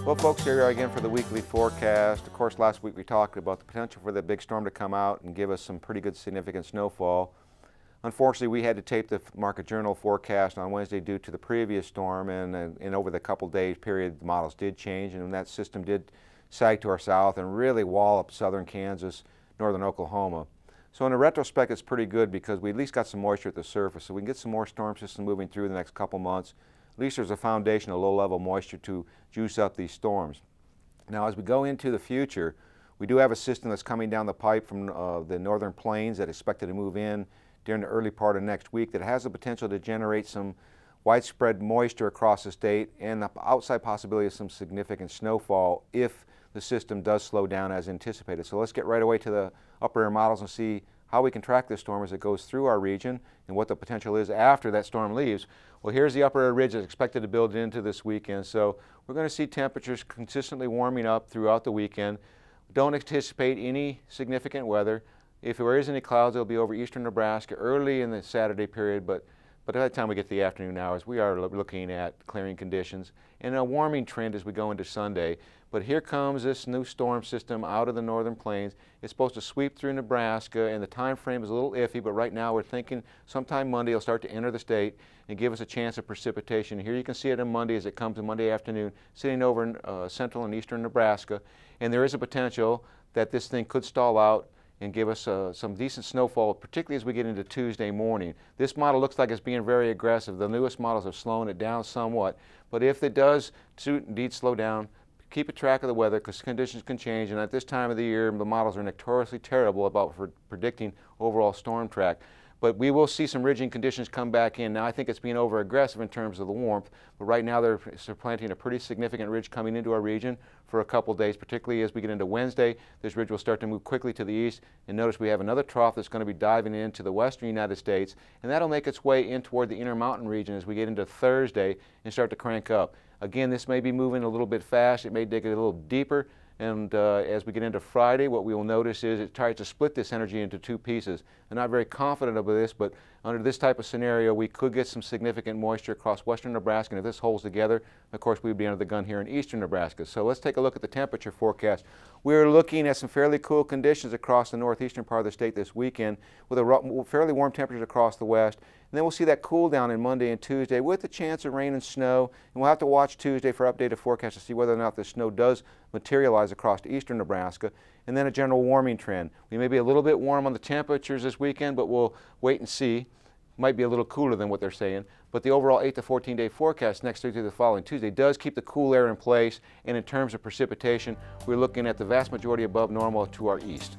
Well, folks, here we are again for the weekly forecast. Of course, last week we talked about the potential for the big storm to come out and give us some pretty good significant snowfall. Unfortunately, we had to tape the Market Journal forecast on Wednesday due to the previous storm, and over the couple days period, the models did change, and that system did sag to our south and really wallop southern Kansas, northern Oklahoma. So in a retrospect, it's pretty good because we at least got some moisture at the surface, so we can get some more storm systems moving through the next couple months. At least there's a foundation of low-level moisture to juice up these storms. Now, as we go into the future, we do have a system that's coming down the pipe from the northern plains that's expected to move in during the early part of next week that has the potential to generate some widespread moisture across the state and the outside possibility of some significant snowfall if the system does slow down as anticipated. So let's get right away to the upper air models and see how we can track this storm as it goes through our region and what the potential is after that storm leaves. Well, here's the upper air ridge that's expected to build into this weekend. So we're going to see temperatures consistently warming up throughout the weekend. Don't anticipate any significant weather. If there is any clouds, it'll be over eastern Nebraska early in the Saturday period, but by the time we get to the afternoon hours, we are looking at clearing conditions and a warming trend as we go into Sunday. But here comes this new storm system out of the northern plains. It's supposed to sweep through Nebraska, and the time frame is a little iffy, but right now we're thinking sometime Monday it'll start to enter the state and give us a chance of precipitation. Here you can see it on Monday as it comes on Monday afternoon, sitting over in central and eastern Nebraska. And there is a potential that this thing could stall out and give us some decent snowfall, particularly as we get into Tuesday morning. This model looks like it's being very aggressive. The newest models have slowed it down somewhat, but if it does indeed slow down, keep a track of the weather because conditions can change, and at this time of the year, the models are notoriously terrible about predicting overall storm track. But we will see some ridging conditions come back in. Now, I think it's being over-aggressive in terms of the warmth, but right now they're supplanting a pretty significant ridge coming into our region for a couple days, particularly as we get into Wednesday. This ridge will start to move quickly to the east, and notice we have another trough that's going to be diving into the western United States, and that'll make its way in toward the Intermountain region as we get into Thursday and start to crank up. Again, this may be moving a little bit fast. It may dig a little deeper. And as we get into Friday, what we will notice is it tries to split this energy into two pieces. I'm not very confident of this, but under this type of scenario, we could get some significant moisture across western Nebraska. And if this holds together, of course, we'd be under the gun here in eastern Nebraska. So let's take a look at the temperature forecast. We're looking at some fairly cool conditions across the northeastern part of the state this weekend with fairly warm temperatures across the west. And then we'll see that cool down in Monday and Tuesday with a chance of rain and snow. And we'll have to watch Tuesday for updated forecasts to see whether or not the snow does materialize across eastern Nebraska. And then a general warming trend. We may be a little bit warm on the temperatures this weekend, but we'll wait and see. Might be a little cooler than what they're saying. But the overall 8 to 14-day forecast next Tuesday to the following Tuesday does keep the cool air in place. And in terms of precipitation, we're looking at the vast majority above normal to our east.